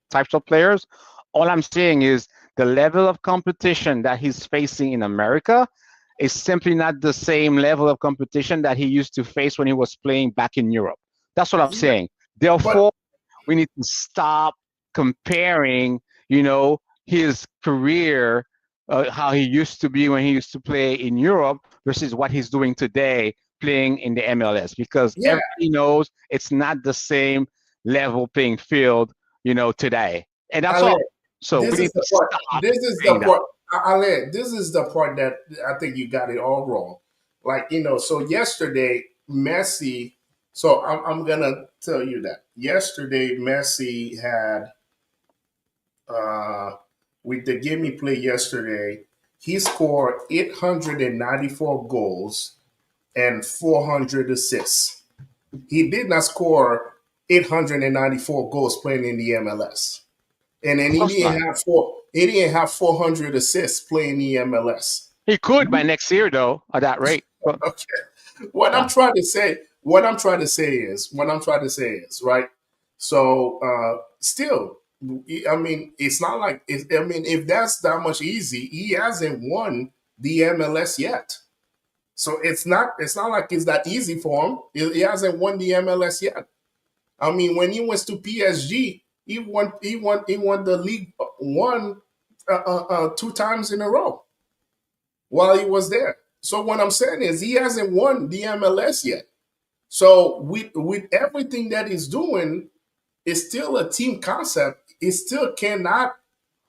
types of players. All I'm saying is the level of competition that he's facing in America is simply not the same level of competition that he used to face when he was playing back in Europe. That's what I'm Yeah, saying. but Therefore, we need to stop comparing, his career, how he used to be when he used to play in Europe versus what he's doing today playing in the MLS because yeah, everybody knows it's not the same level playing field, today. And that's Ale, all. So we this is need the to part. stop This is the saying that. part. Ale, this is the part that I think you got it all wrong. Like so yesterday Messi. So I'm gonna tell you that yesterday Messi had with the game he played yesterday, he scored 894 goals and 400 assists. He did not score 894 goals playing in the MLS. And then Of course not. he didn't have 400 assists playing the MLS. He could by next year, though, at that rate. But Okay. What I'm yeah, trying to say, what I'm trying to say is, right? So still, I mean, it's not like I mean, if that's that much easy, he hasn't won the MLS yet. So it's not like it's that easy for him. He hasn't won the MLS yet. I mean, when he went to PSG, he won the league one 2 times in a row while he was there. So what I'm saying is he hasn't won the MLS yet. So with everything that he's doing, it's still a team concept. It still cannot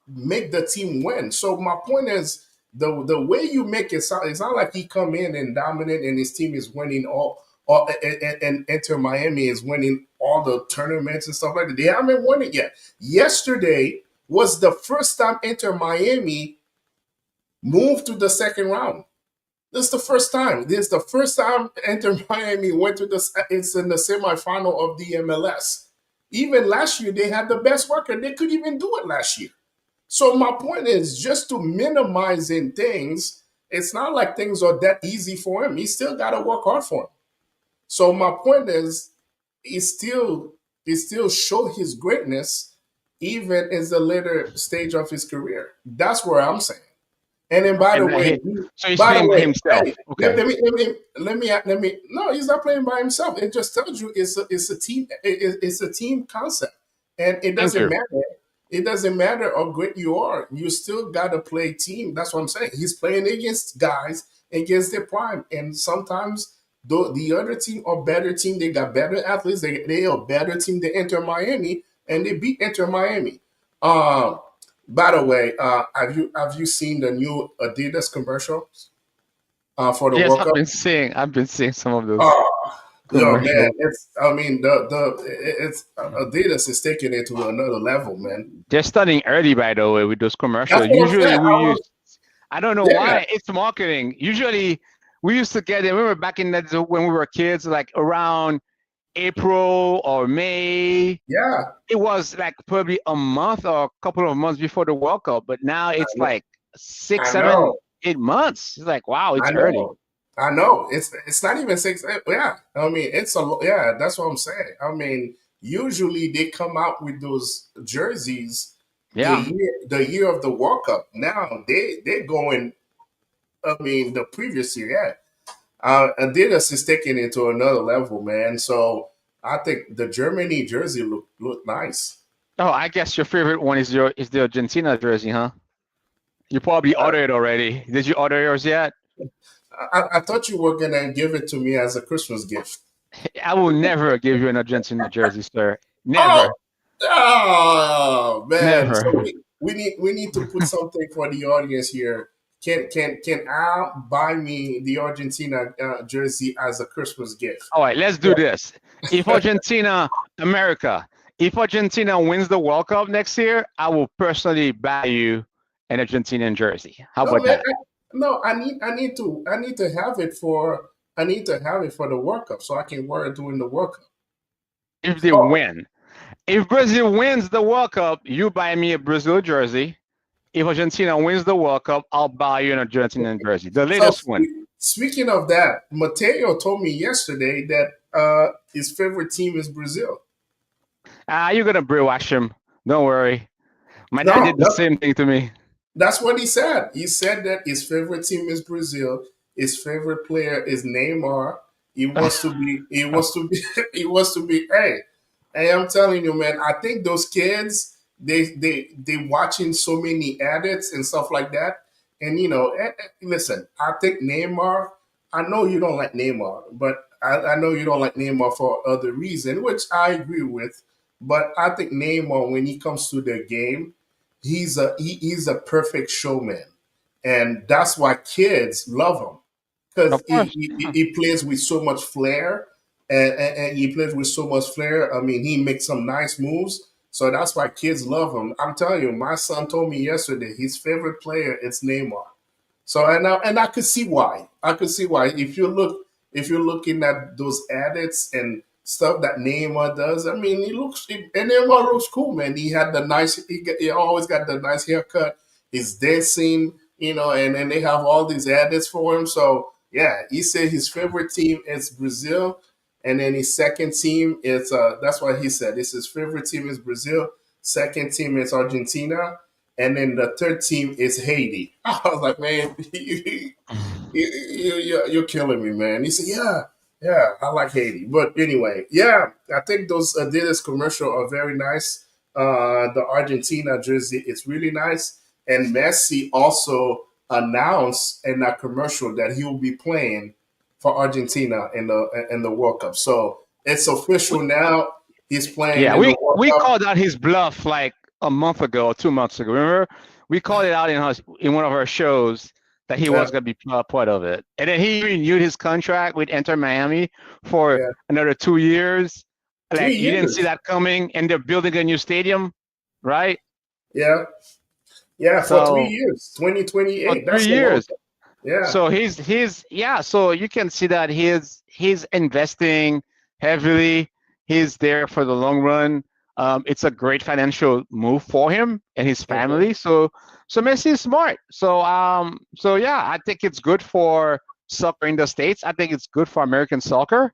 make the team win. So my point is the way you make it sound, it's not like he come in and dominate and his team is winning all and Inter Miami is winning all the tournaments and stuff like that. They haven't won it yet. Yesterday was the first time Inter Miami moved to the second round. This is the first time. This is the first time Inter Miami went to this. It's in the semifinal of the MLS. Even last year, they had the best record. They could even do it last year. So my point is just to minimizing things. It's not like things are that easy for him. He still got to work hard for him. So my point is, he still show his greatness even in the later stage of his career. That's where I'm saying. And then, and so he's playing by himself. hey, let, Okay, let me let me let me. No, he's not playing by himself. It just tells you it's a team. It's a team concept, and it thank doesn't you. matter. It doesn't matter how great you are. You still got to play team. That's what I'm saying. He's playing against guys against their prime, and sometimes the other team are better team. They got better athletes. They are better team than Inter Miami, and they beat Inter Miami. Um, by the way, have you seen the new Adidas commercials for the Yes, World Cup? I've been seeing some of those Oh, yo, man, commercials. it's I mean it's Adidas is taking it to another level, man. They're starting early, by the way, with those That's commercials. what I'm Usually saying. we use, I don't know Yeah, why, it's marketing. Usually we used to get it, remember back in that when we were kids, like around April or May. yeah, It was like probably a month or a couple of months before the World Cup, but now I it's know, like six, I 7, know, 8 months. It's like, wow, I it's early. know, I know. It's not even six. Yeah, I mean yeah. That's what I'm saying. I mean, usually they come out with those jerseys Yeah. the year of the World Cup. Now they're going. I mean, the previous year, yeah. Adidas is taking it to another level, man. So I think the Germany jersey look nice. Oh, I guess your favorite one is the Argentina jersey, huh? You probably Uh, ordered it already. Did you order yours yet? I thought you were gonna give it to me as a Christmas gift. I will never give you an Argentina jersey, sir. Oh, Never, oh man! So never. we need to put something for the audience here. Can Al buy me the Argentina jersey as a Christmas gift? All right, let's do this. If Argentina, America, if Argentina wins the World Cup next year, I will personally buy you an Argentinian jersey. How No, about man. that? No, I need to have it for the World Cup so I can wear it during the World Cup. If they Oh, win, if Brazil wins the World Cup, you buy me a Brazil jersey. If Argentina wins the World Cup, I'll buy you an Argentinian jersey, the so latest one. speaking of that, Mateo told me yesterday that his favorite team is Brazil. You're gonna brainwash him. Don't worry. My dad No, did the same thing to me. that's what he said. He said that his favorite team is Brazil. His favorite player is Neymar. He wants to be. He wants to be. He wants to be. Hey, I'm telling you, man. I think those kids, they watching so many edits and stuff like that. And listen. I think Neymar. I know you don't like Neymar, but I know you don't like Neymar for other reason, which I agree with. But I think Neymar, when he comes to the game, he's a perfect showman, and that's why kids love him because Of course. he plays with so much flair, and he plays with so much flair. I mean, he makes some nice moves, so that's why kids love him. I'm telling you, my son told me yesterday his favorite player is Neymar. So and I could see why. I could see why. If you're looking at those edits and stuff that Neymar does, I mean, and Neymar looks cool, man. He had the nice. He always got the nice haircut. He's dancing, and then they have all these edits for him. So yeah, he said his favorite team is Brazil, and then his second team is that's what he said. This his favorite team is Brazil. Second team is Argentina, and then the third team is Haiti. I was like, man, you're killing me, man. He said, yeah, I like Haiti. But anyway, yeah, I think those Adidas commercial are very nice. The Argentina jersey is really nice. And Messi also announced in that commercial that he will be playing for Argentina in the World Cup. So it's official now. He's playing Yeah, in the we World we Cup. called out his bluff like a month ago or 2 months ago. Remember, we called it out in one of our shows that he Yeah, was going to be part of it, and then he renewed his contract with Inter Miami for yeah. another 2 years. Three Like you didn't see years. that coming, and they're building a new stadium, right? Yeah, yeah, for three So years. for 2028. three That's a long years, time. Yeah, so he's yeah. So you can see that he's investing heavily. He's there for the long run. It's a great financial move for him and his okay. family. So Messi is smart. So yeah, I think it's good for soccer in the States. I think it's good for American soccer.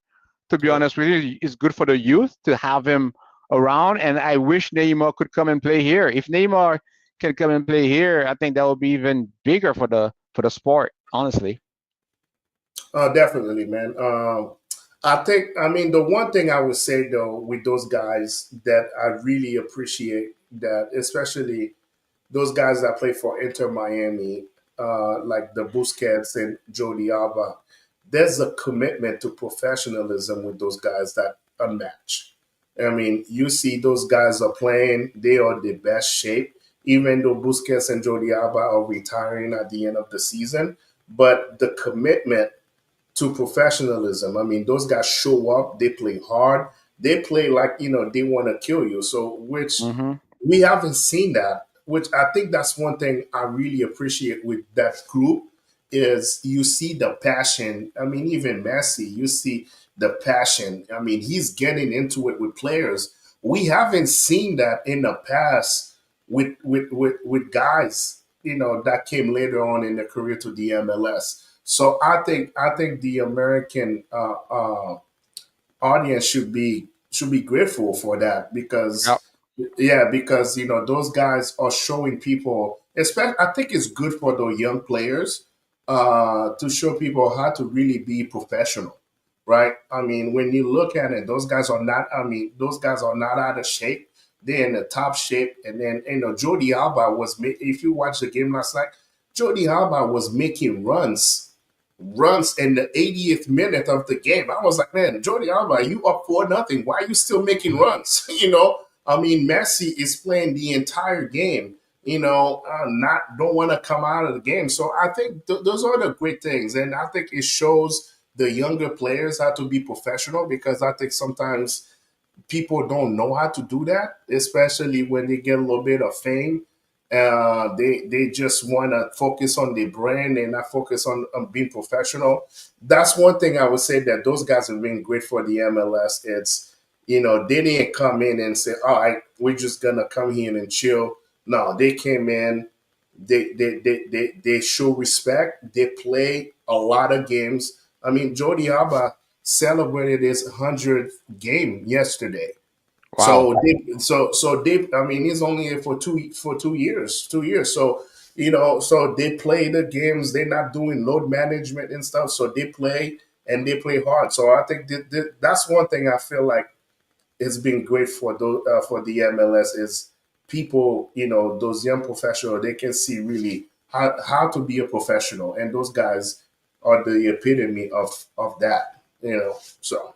To be Okay. honest with you, it's good for the youth to have him around. And I wish Neymar could come and play here. If Neymar can come and play here, I think that would be even bigger for the sport. Honestly. Definitely, man. I mean, the one thing I would say though with those guys that I really appreciate that, especially those guys that play for Inter Miami, like the Busquets and Jody Alba, there's a commitment to professionalism with those guys that unmatched. I mean, you see those guys are playing, they are the best shape, even though Busquets and Jody Alba are retiring at the end of the season. But the commitment to professionalism. I mean, those guys show up, they play hard, they play like, they want to kill you. So, which Hmm. we haven't seen that, which I think that's one thing I really appreciate with that group is you see the passion. I mean, even Messi, you see the passion. I mean, he's getting into it with players. We haven't seen that in the past with guys, that came later on in their career to the MLS. So I think the American audience should be grateful for that Yep. because yeah, because those guys are showing people, especially I think it's good for the young players to show people how to really be professional, right? I mean, when you look at it, those guys are not out of shape. They're in the top shape. And then Jody Alba if you watch the game last night, Jody Alba was making runs in the 80th minute of the game. I was like, man, Jordi Alba, you up for nothing. Why are you still making runs? I mean, Messi is playing the entire game. not don't want to come out of the game. So I think those are the great things, and I think it shows the younger players how to be professional, because I think sometimes people don't know how to do that, especially when they get a little bit of fame. They just want to focus on their brand and not focus on being professional. That's one thing I would say that those guys have been great for the MLS. It's, they didn't come in and say, all right, we're just gonna come here and chill. No, they came in, they show respect, they play a lot of games. I mean, Jody Alba celebrated his 100th game yesterday. Wow. I mean, he's only here for 2 years, 2 years. So so they play the games. They're not doing load management and stuff. So they play and they play hard. So I think that's one thing I feel like it's been great for the MLS is people, those young professionals, they can see really how to be a professional, and those guys are the epitome of that. So.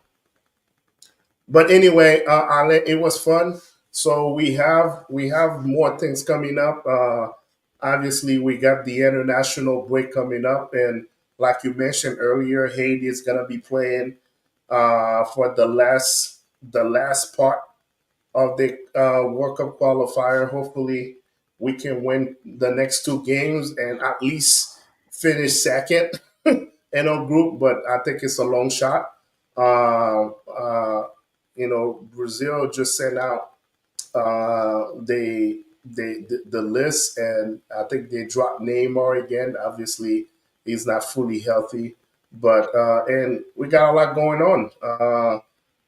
But anyway, Ale, it was fun. So we have more things coming up. Obviously, we got the international break coming up, and like you mentioned earlier, Haiti is gonna be playing for the last part of the World Cup qualifier. Hopefully, we can win the next two games and at least finish second in our group. But I think it's a long shot. Uh, uh, Brazil just sent out the list, and I think they dropped Neymar again. Obviously, he's not fully healthy, but and we got a lot going on.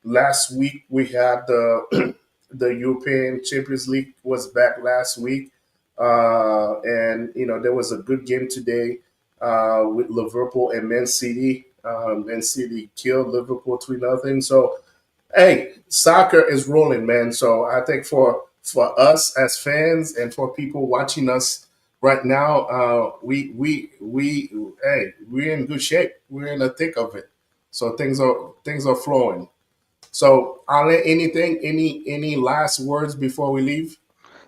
Last week we had the the European Champions League was back last week, and there was a good game today with Liverpool and Man City. Man City killed Liverpool 3-0. So hey, soccer is rolling, man. So I think for us as fans and for people watching us right now, we're in good shape. We're in the thick of it. So things are flowing. So Ale, any last words before we leave?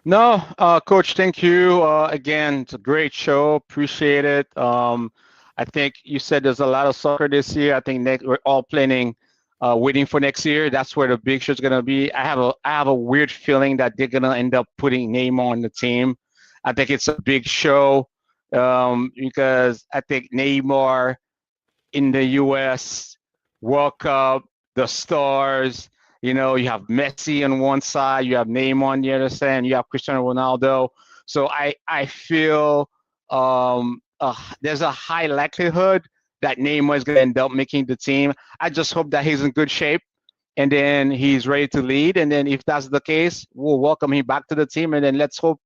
No, Coach, thank you. Again, it's a great show. Appreciate it. I think you said there's a lot of soccer this year. I think next, we're all planning, waiting for next year. That's where the big show's gonna be. I have a weird feeling that they're gonna end up putting Neymar on the team. I think it's a big show, because I think Neymar in the U.S. World Cup, the stars. You have Messi on one side, you have Neymar on the other side, and you have Cristiano Ronaldo. So I feel, there's a high likelihood that Neymar is going to end up making the team. I just hope that he's in good shape and then he's ready to lead. And then if that's the case, we'll welcome him back to the team. And then let's hope,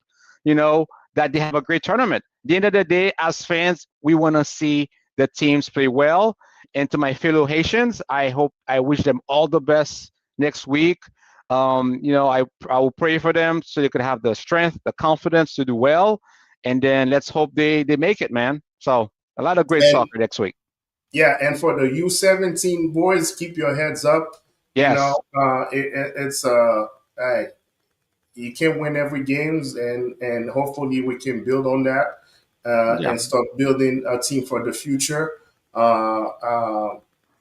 you know, that they have a great tournament. At the end of the day, as fans, we want to see the teams play well. And to my fellow Haitians, I wish them all the best next week. I will pray for them so they could have the strength, the confidence to do well. And then let's hope they make it, man. So a lot of great And soccer next week. yeah, and for the U17 boys, keep your heads up. Yes. It's hey, you can't win every games, and hopefully we can build on that Yeah. and start building a team for the future. Uh, uh,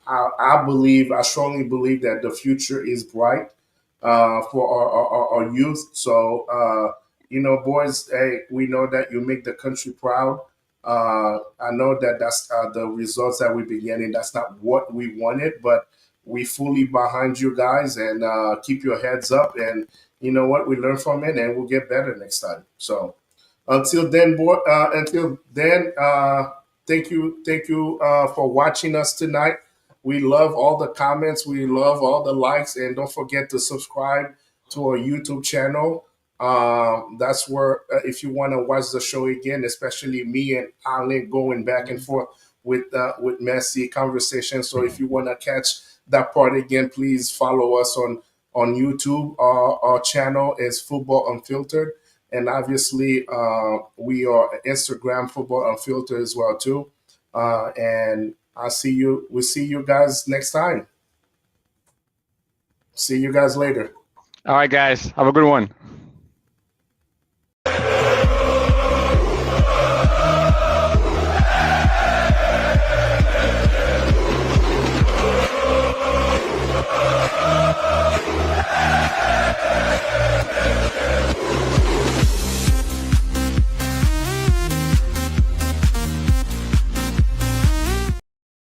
I strongly believe that the future is bright for our youth. So boys, hey, we know that you make the country proud. I know that that's the results that we've been getting. That's not what we wanted, but we fully behind you guys, and keep your heads up. And you know what? We learn from it, and we'll get better next time. So until then, thank you for watching us tonight. We love all the comments, we love all the likes, and don't forget to subscribe to our YouTube channel. That's where, if you want to watch the show again, especially me and Alan going back and forth with messy conversation. So if you want to catch that part again, please follow us on YouTube. Our channel is Football Unfiltered, and obviously we are Instagram Football Unfiltered as well too. And we'll see you guys next time. See you guys later. All right, guys. Have a good one.